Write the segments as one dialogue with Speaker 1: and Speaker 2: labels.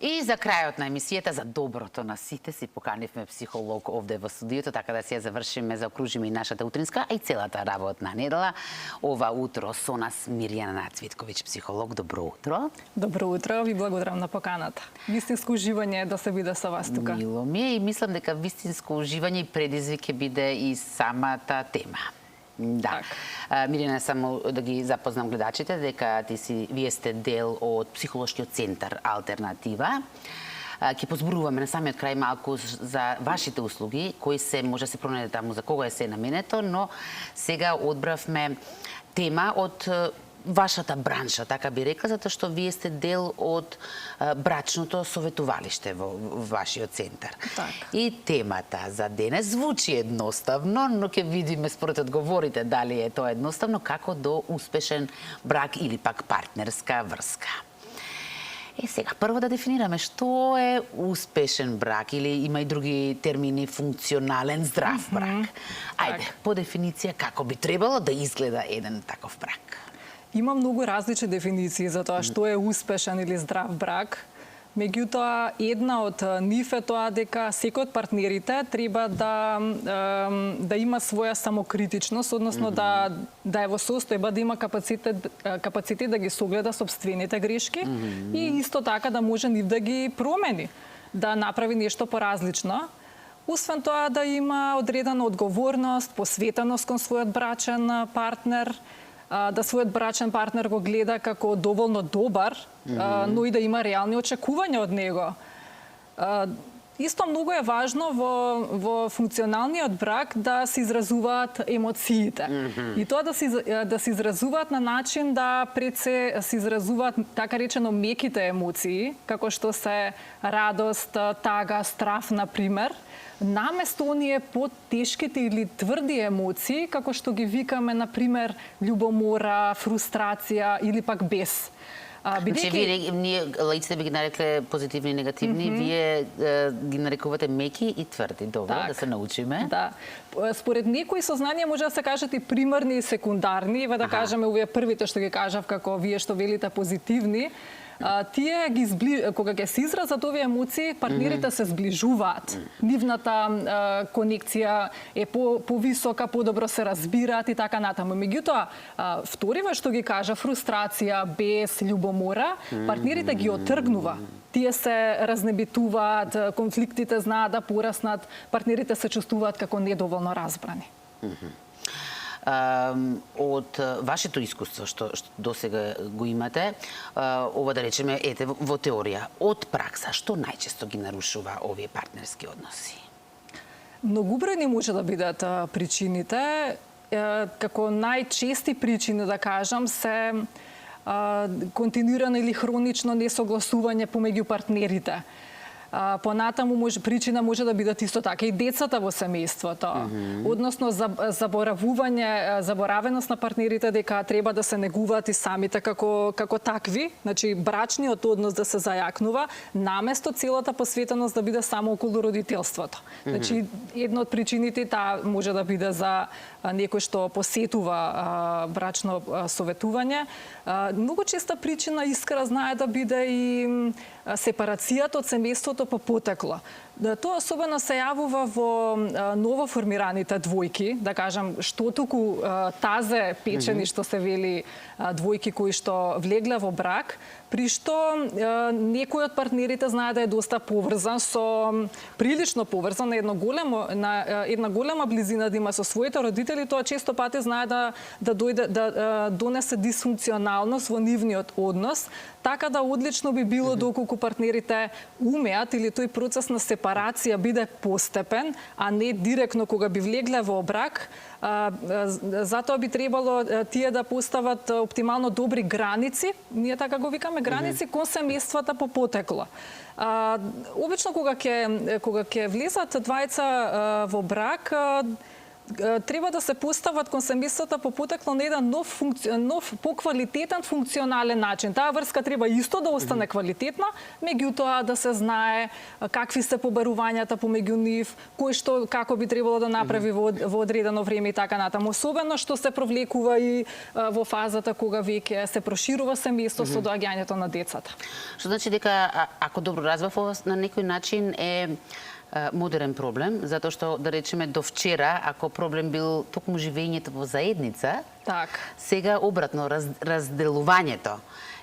Speaker 1: И за крајот на емисијата, за доброто на сите, си поканивме психолог овде во студиото, така да си ја завршиме, заокружиме и нашата утринска, а и целата работна недела. Ова утро со нас Мирјана Цвитковиќ, психолог. Добро утро.
Speaker 2: Добро утро, ви благодарам на поканата. Вистинско уживање да се биде со вас тука.
Speaker 1: Мило ми е и мислам дека вистинско уживање и предизвик ќе биде и самата тема. Да. Мирјана, само да ги запознам гледачите дека вие сте дел од психолошкиот центар Алтернатива. Ќе позборуваме на самиот крај малку за вашите услуги, кои се може да се пронајде таму за кого е се наменето, но сега одбравме тема од вашата бранша, така би рекла, затоа што вие сте дел од брачното советувалиште во вашиот центар.
Speaker 2: Так.
Speaker 1: И темата за денес звучи едноставно, но ќе видиме според одговорите дали е тоа едноставно, како до успешен брак или пак партнерска врска. Сега, прво да дефинираме што е успешен брак или има и други термини, функционален, здрав брак. Ајде, по дефиниција, како би требало да изгледа еден таков брак?
Speaker 2: Има многу различни дефиниции за тоа што е успешен или здрав брак. Меѓутоа, една од нив е тоа дека секој од партнерите треба да има своја самокритичност, односно да е во состојба да има капацитет да ги согледа сопствените грешки и исто така да може нив да ги промени, да направи нешто поразлично. Освен тоа да има одредена одговорност, посветеност кон својот брачен партнер, да својот брачен партнер го гледа како доволно добар, но и да има реални очекувања од него. Исто многу е важно во функционалниот брак да се изразуваат емоциите. И тоа да се изразуваат на начин да пред се изразуваат така речено меките емоции, како што се радост, тага, страф, например, наместо оние потешките или тврди емоции, како што ги викаме, например, љубомора, фрустрација или пак бес.
Speaker 1: Значи, ние лаиците би ги нарекле позитивни и негативни, вие ги нарекувате меки и тврди. Добро, да се научиме.
Speaker 2: Да. Според некои сознанија може да се кажат и примарни и секундарни, да кажеме овие првите што ги кажав, како вие што велите позитивни. Тие кога ќе се изразат овие емоции, партнерите се сближуваат. Нивната конекција е повисока, подобро се разбираат и така натаму. Меѓутоа, вториво што ги кажа, фрустрација, бес, љубомора, партнерите ги отргнува. Тие се разнебитуваат, конфликтите знаат да пораснат, партнерите се чувствуваат како недоволно разбрани.
Speaker 1: Од вашето искуство што досега го имате, ова да речеме, ете, во теорија, од пракса, што најчесто ги нарушува овие партнерски односи?
Speaker 2: Многубројни може да бидат причините. Како најчести причини, да кажам, се континуирано или хронично несогласување помеѓу партнерите. Понатаму причина може да бидат исто така и децата во семејството. Односно заборавеност на партнерите дека треба да се негуваат и самите како такви, значи брачниот однос да се зајакнува, наместо целата посветеност да биде само околу родителството. Значи една од причините таа може да биде за некој што посетува брачно советување. Многу честа причина, Искра знае, да биде и сепарацијата од семејството по потекло. Тоа особено се јавува во новоформираните двојки, да кажам, што туку тазе печени, што се вели, двојки кои што влегле во брак, при што некој од партнерите знае да е доста поврзан прилично поврзан на една голема близина да има со своите родители, тоа често пати знае да донесе дисфункционалност во нивниот однос, така да одлично би било доколку партнерите умеат или тој процес на сепарација биде постепен, а не директно кога би влегле во брак. Затоа би требало тие да постават оптимално добри граници, ние така го викаме граници, кон семејствата по потекло. Обично кога ќе влезат двајца во брак, треба да се постават кон семејството по потекло на еден нов поквалитетен функционален начин. Таа врска треба исто да остане квалитетна, меѓутоа да се знае какви се побарувањата помеѓу нив, кој што како би требало да направи во одредено време и така натаму. Особено што се провлекува и во фазата кога веќе се проширува семејство со доаѓањето на децата.
Speaker 1: Што значи дека, ако добро разбрав, ова на некој начин е модерен проблем, затоа што, да речеме, до вчера, ако проблем бил токму живењето во заедница, сега обратно, разделувањето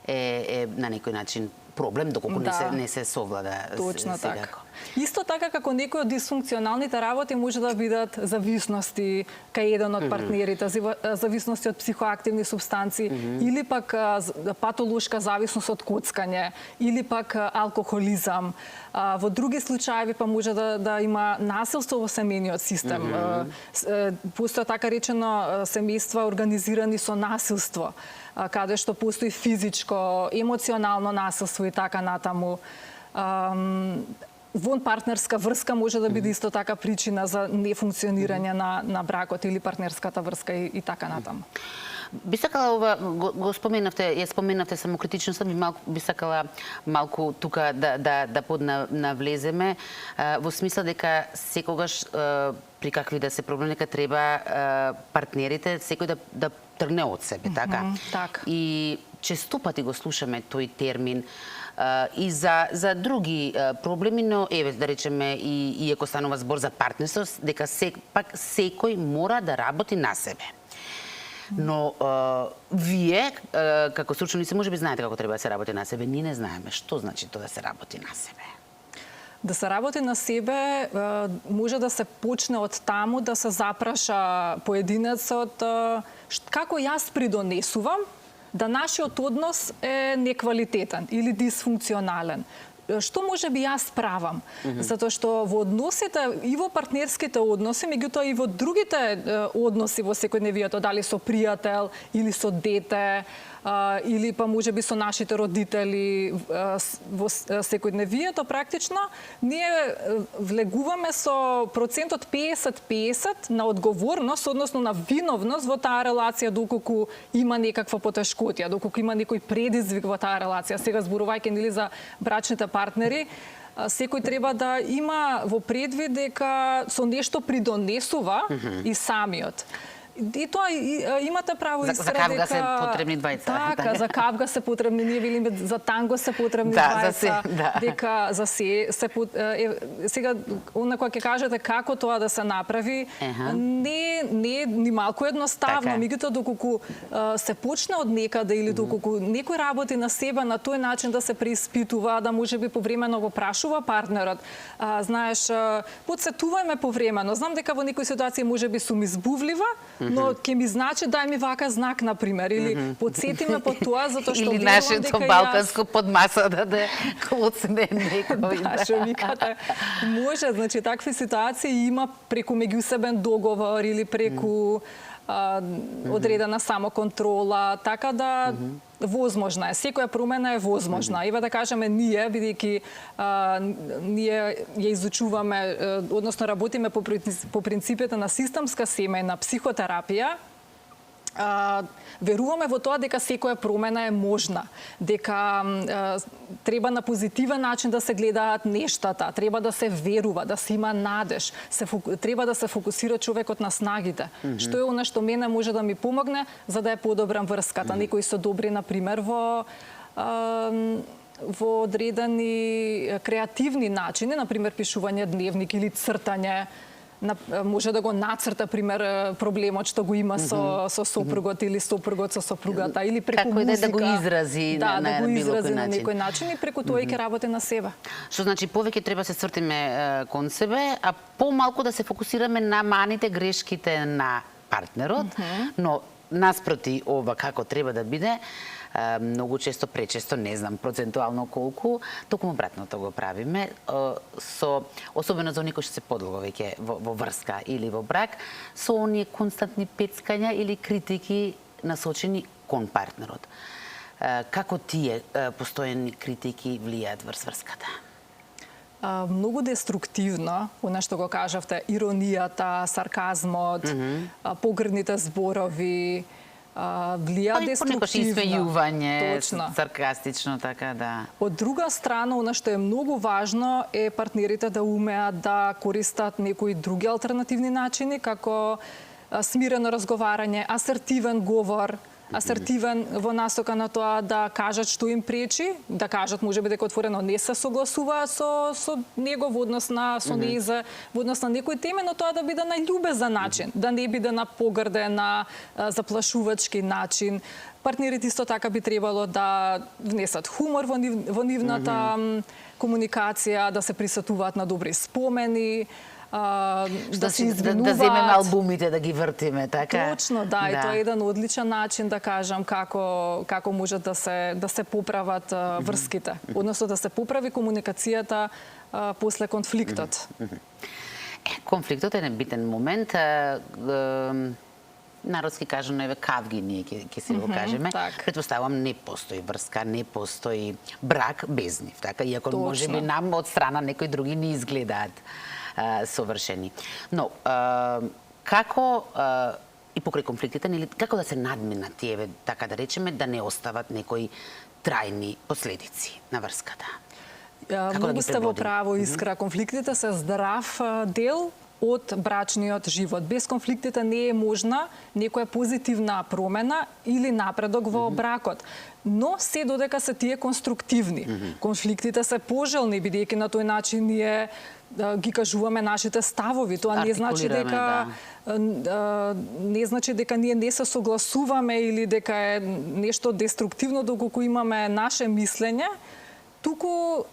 Speaker 1: е на некој начин проблем, доколку не се совлада.
Speaker 2: Точно така. Исто така како некои од дисфункционалните работи може да бидат зависности кај еден од партнерите, зависности од психоактивни субстанции, или пак патолошка зависност од коцкање, или пак алкохолизам. Во други случаи па може да има насилство во семејниот систем. Постоја така речено семејства организирани со насилство, каде што постои физичко, емоционално насилство и така натаму. Вон партнерска врска може да биде исто така причина за нефункционирање на бракот или партнерската врска и така натаму.
Speaker 1: Би сакала ова, го споменавте, ја споменавте самокритичноста, би сакала малку тука да поднавлеземе, во смисла дека секогаш при какви да се проблеми, дека треба партнерите секој да тргне од себе, така?
Speaker 2: Така.
Speaker 1: И често пати го слушаме тој термин и за други проблеми, но еве да речеме и ако станува збор за партнерство, дека пак секој мора да работи на себе. Но вие, како стручници, може би знаете како треба да се работи на себе. Ние не знаеме што значи тоа да се работи на себе.
Speaker 2: Да се работи на себе може да се почне од таму да се запраша поединецот како јас придонесувам да нашиот однос е неквалитетен или дисфункционален. Што може би јас правам? Затоа што во односите и во партнерските односи, меѓутоа и во другите односи во секојдневието, дали со пријател или со дете, или па може би со нашите родители во секојдневието, практично, ние влегуваме со процентот 50-50 на одговорност, односно на виновност во таа релација, доколку има некаква потешкотија, доколку има некој предизвик во таа релација. Сега зборувајќи нели за брачните партнери, секој треба да има во предвид дека со нешто придонесува и самиот. И тоа имате право и
Speaker 1: за кавга се потребни двајца.
Speaker 2: Така, за кавга се потребни, ние велиме за танго се потребни двајца. Дека за се сега она кога ќе кажете како тоа да се направи, не е ни малку едноставно, меѓутоа доколку се почне од некаде или доколку некој работи на себе на тој начин да се преиспитува, да можеби повремено го прашува партнерот. Знаеш, потсетувајме повремено. Знам дека во некои ситуации можеби сум избувлива, но ќе ми значи дај ми вака знак, например, или подсетиме по тоа, затоа што
Speaker 1: или нашето балканско под масата да клоцне некој.
Speaker 2: Да, што викате. Може, значи, такви ситуации има преку меѓусебен договор или преку одредена самоконтрола, така да возможна е. Секоја промена е возможна. Ева да кажеме ние, бидејќи ние ја изучуваме, односно работиме по принципите на системска семејна психотерапија, веруваме во тоа дека секоја промена е можна, дека треба на позитивен начин да се гледаат нештата, треба да се верува, да се има надеж, треба да се фокусира човекот на снагите. Што е она што мене може да ми помогне за да ја подобрам врската. Некои се добри, например, во одредени креативни начини, например пишување дневник или цртање, може да го нацрта, пример, проблемот што го има со сопругот или сопругот со сопругата, или преку музика.
Speaker 1: Како да го изрази на
Speaker 2: некој начин и преку тоа и ќе работи на себе.
Speaker 1: Што значи повеќе треба се свртиме кон себе, а помалку да се фокусираме на маните, грешките на партнерот, но наспроти ова како треба да биде, многу често, пречесто, не знам процентуално колку, токму обратното го правиме, особено за оние кои што се подолго веќе во врска или во брак, со оние константни пецкања или критики насочени кон партнерот. Како тие постојани критики влијаат врз врската?
Speaker 2: многу деструктивно, она што го кажавте, иронијата, сарказмот, погрдните зборови, влија деструктивно.
Speaker 1: Понекогаш исмејување,
Speaker 2: Точно.
Speaker 1: саркастично, така да.
Speaker 2: Од друга страна, она што е многу важно е партнерите да умеат да користат некои други алтернативни начини, како смирено разговарање, асертивен говор, асертивен во насока на тоа да кажат што им пречи, да кажат можеби дека отворено не се согласуваат со него во однос на со нејзе, во однос на некои теме, но тоа да биде на љубезен начин, да не биде на погрден, на заплашувачки начин. Партнерите исто така би требало да внесат хумор во нивната комуникација, да се присетуваат на добри спомени, да се извинуваат.
Speaker 1: Да земеме албумите, да ги вртиме, така?
Speaker 2: Точно, да, и тоа е еден одличен начин, да кажам, како може да се поправат врските. Односно да се поправи комуникацијата после конфликтот.
Speaker 1: Конфликтот е битен момент. Народски кажано, еве кавги ние ќе се го кажеме. Претпоставувам не постои врска, не постои брак без нив, така? Иако можеби нам од страна некои други не изгледаат совршени. Но, како и покрај конфликтите, како да се надминат тие, така да речеме, да не остават некои трајни последици на врската?
Speaker 2: Многу сте во право, Искра. Конфликтите се здрав дел од брачниот живот. Без конфликтите не е можна некоја позитивна промена или напредок во бракот. Но се додека се тие конструктивни. Конфликтите се пожелни, бидејќи на тој начин ние ги кажуваме нашите ставови. Тоа не значи дека не значи дека ние не се согласуваме или дека е нешто деструктивно доколку имаме наше мислење, туку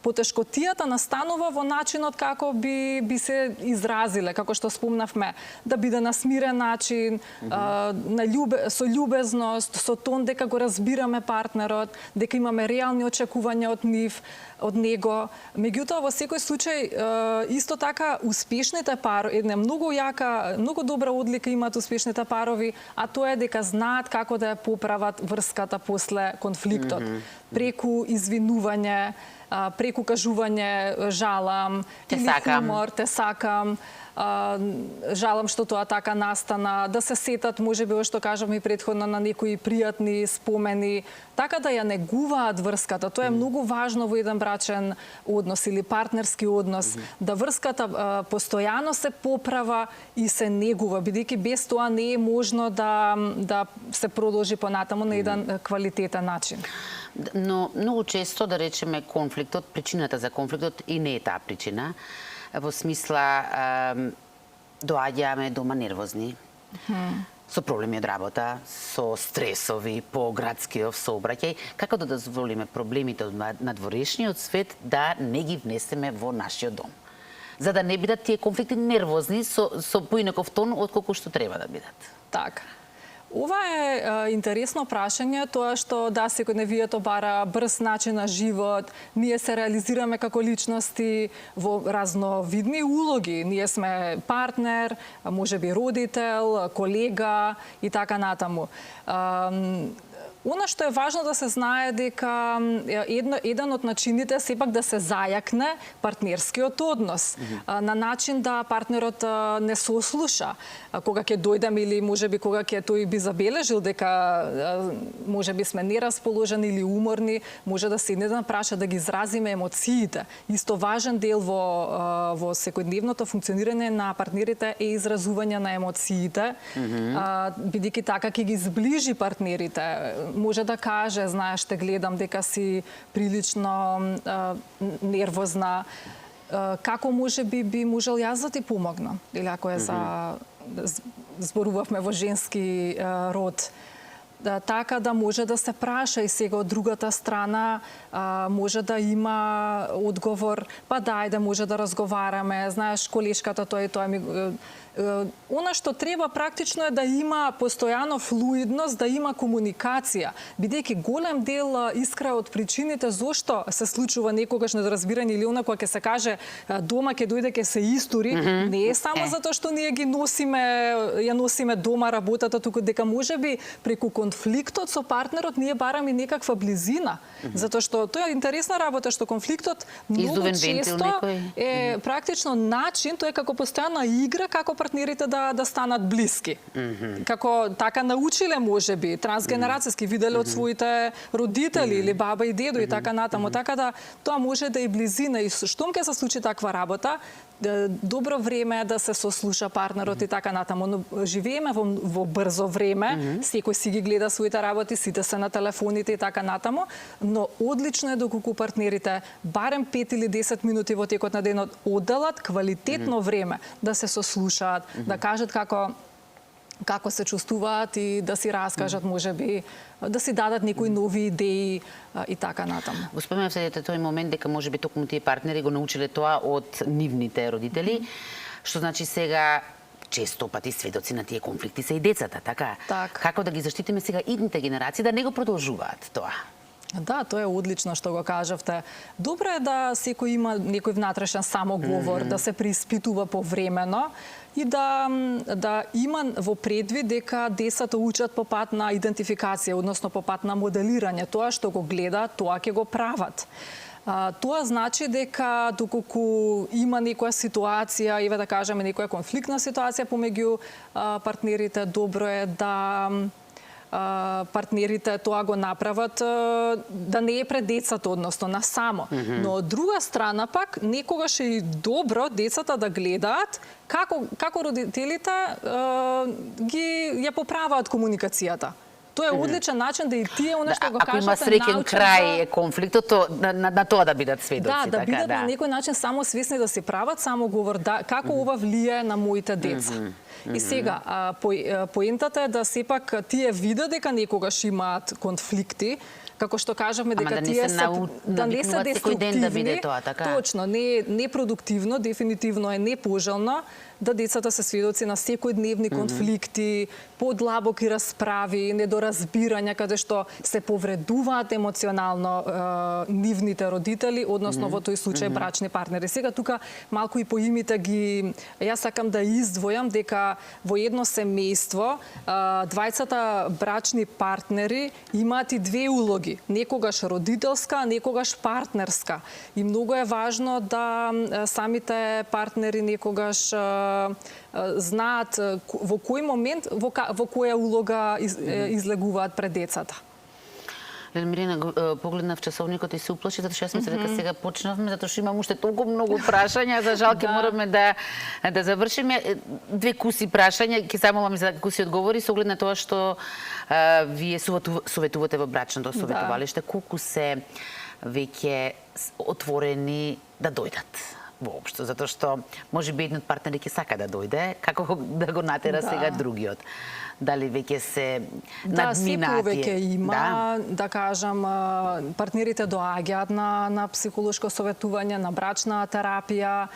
Speaker 2: потешкотијата настанува во начинот како би се изразиле, како што спомнавме, да биде на смирен начин, со љубезност, со тон дека го разбираме партнерот, дека имаме реални очекувања од него. Меѓутоа, во секој случај, исто така, успешните парови, една многу јака, многу добра одлика имаат успешните парови, а тоа е дека знаат како да ја поправат врската после конфликтот. Преку извинување, преку кажување жалам, или хумор, те сакам, жалам што тоа така настана, да се сетат, можеби, што кажавме и претходно, на некои пријатни спомени, така да ја негуваат врската. Тоа е многу важно во еден брачен однос или партнерски однос, да врската постојано се поправа и се негува, бидејќи без тоа не е можно да се продолжи понатаму на еден квалитетен начин.
Speaker 1: Но многу често, да речеме, конфликтот, причината за конфликтот и не е таа причина, во смисла доаѓаме дома нервозни, со проблеми од работа, со стресови по градскиот сообраќај, како да дозволиме проблемите од надворешниот свет да не ги внесеме во нашиот дом, за да не бидат тие конфликти нервозни со поинаков тон отколку што треба да бидат.
Speaker 2: Така. Ова е интересно прашање, тоа што да, секојдневието бара брз начин на живот, ние се реализираме како личности во разновидни улоги. Ние сме партнер, можеби родител, колега и така натаму. Она што е важно да се знае дека еден од начините сепак да се зајакне партнерскиот однос на начин да партнерот не се ослуша. Кога ќе дојдеме или можеби кога ќе тој би забележил дека можеби сме нерасположени или уморни, може да седне да праша да ги изразиме емоциите. Исто важен дел во секојдневното функционирање на партнерите е изразување на емоциите, бидејќи така ќе ги зближи партнерите. Може да каже, знаеш, те гледам дека си прилично нервозна, како може би можел јас да ти помогнам? Или ако е зборувавме во женски род, така да може да се праша и сега од другата страна може да има одговор, па дајде, може да разговараме, знаеш, колешката тоа ми... Она што треба практично е да има постојано флуидност, да има комуникација, бидејќи голем дел Искра од причините зошто се случува некогаш недоразбирање или она кога ќе се каже дома ќе дојде ќе се истури, не е само затоа што ние ги носиме, ја носиме дома работата, туку дека можеби преку конфликтот со партнерот ние бараме некаква близина, затоа што тоа е интересна работа што конфликтот многу
Speaker 1: Издувен вентил
Speaker 2: често
Speaker 1: некој.
Speaker 2: е практично начин, тоа е како постојана игра како партнерите да станат блиски. Како така научиле можеби, трансгенерацијски виделе од своите родители или баба и дедо и така натаму, така да тоа може да е близина и штом ќе се случи таква работа, добро време е да се сослуша партнерот и така натаму, но живееме во брзо време, секој си ги гледа своите работи, сите се на телефоните и така натаму, но одлично е доколку партнерите барем 5 или 10 минути во текот на денот одделат квалитетно време да се сослушаат, да кажат како се чувствуваат и да си раскажат можеби, да си дадат некои нови идеи и така натаму.
Speaker 1: Го споменав седите тој момент дека можеби токму тие партнери го научиле тоа од нивните родители, што значи сега често пати сведоци на тие конфликти се и децата, така?
Speaker 2: Така.
Speaker 1: Како да ги заштитиме сега идните генерации да не го продолжуваат тоа?
Speaker 2: Да, тоа е одлично што го кажавте. Добро е да секој има некој внатрешен самоговор, да се преиспитува повремено и да има во предвид дека децата учат по пат на идентификација, односно по пат на моделирање. Тоа што го гледаат, тоа ќе го прават. Тоа значи дека доколку има некоја ситуација, еве да кажеме некоја конфликтна ситуација помеѓу партнерите, добро е да партнерите тоа го направат да не е пред децата, односно насамо. Но од друга страна пак, некогаш е и добро децата да гледаат како родителите ја поправаат комуникацијата. Тоа е одличен начин да и тие она што го кажат.
Speaker 1: Ако има среќен крај конфликтот, на тоа да бидат сведоци.
Speaker 2: Да бидат на некој начин само свесни да си прават самоговор, како ова влијае на моите деца. И сега, поентата е да сепак тие видат дека некогаш имаат конфликти, како што кажавме дека тие да не се деструктивни, точно, не продуктивно, дефинитивно е непожелно да децата се сведоци на секојдневни конфликти, подлабоки расправи, недоразбирања каде што се повредуваат емоционално нивните родители, односно во тој случај брачни партнери. Сега тука малку и по имите ги јас сакам да издвојам дека во едно семејство двајцата брачни партнери имаат и две улоги, некогаш родителска, некогаш партнерска. И многу е важно да самите партнери некогаш знаат во кој момент, во која улога излегуваат пред децата.
Speaker 1: Мирена, погледнав часовникот и се уплаши, затоа што јас мислам дека сега почнавме, затоа што имам уште толку многу прашања, за жал ќе мораме да завршиме. Две куси прашања, ќе замолам за куси одговори, со оглед на тоа што вие советувате во брачното советувалиште, колку се веќе отворени да дојдат воопшто, затоа што можеби едниот партнер ќе сака да дојде, како да го натера сега другиот. Дали веќе се надминати?
Speaker 2: Да, се повеќе има, да кажам, партнерите доаѓаат на психолошко советување, на брачна терапија,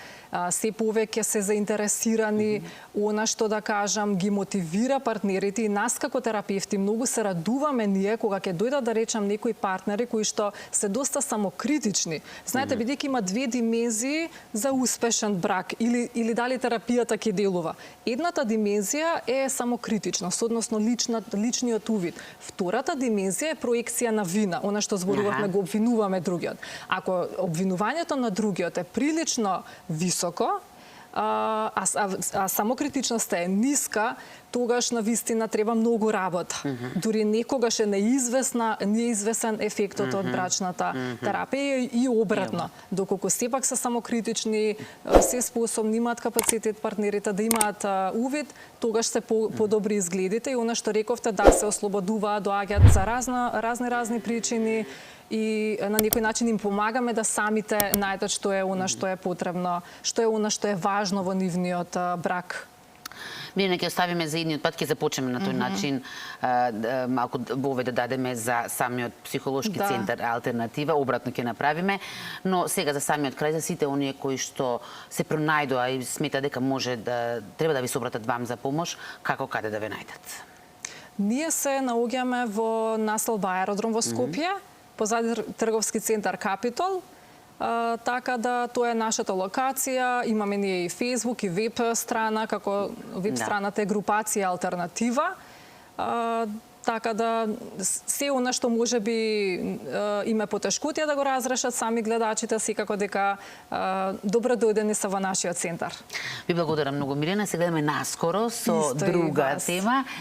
Speaker 2: се повеќе се заинтересирани, она што да кажам ги мотивира партнерите и нас како терапевти многу се радуваме ние кога ќе дојдат да речам некои партнери кои што се доста самокритични. Знаете, бидејќи има две димензии за успешен брак или дали терапијата ќе делува. Едната димензија е самокритичност, односно личниот увид. Втората димензија е проекција на вина, она што зборувавме, го обвинуваме другиот. Ако обвинувањето на другиот е прилично високо, а самокритичноста е ниска, тогаш на вистина треба многу работа. Дури некогаш е неизвесен ефектот од брачната терапија и обратно. Доколку сепак се самокритични, се способни, имаат капацитет партнерите да имаат увид, тогаш се подобри изгледите и она што рековте да се ослободуваат, доаѓаат за разни причини и на некој начин им помагаме да самите најдат што е она што е потребно, што е она што е важно во нивниот брак.
Speaker 1: Мирена, ќе оставиме за едниот пат, ќе започнеме на тој начин малку вове да дадеме за самиот психолошки центар алтернатива, обратно ќе направиме, но сега за самиот крај, за сите оние кои што се пронајдоа и смета дека може да треба да ви се обратат вам за помош, како каде да ве најдат?
Speaker 2: Ние се наоѓаме во населба Аеродром во Скопје, позади трговски центар Капитол, така да тоа е нашата локација. Имаме ние и Facebook и веб страна, како веб страната е групација алтернатива. така да се она што може би име потешкотија да го разрешат сами гледачите, секако дека добро дојдени се во нашиот центар.
Speaker 1: Ви благодарам многу, Милена. Се гледаме наскоро со
Speaker 2: Исто и
Speaker 1: друга
Speaker 2: вас.
Speaker 1: тема.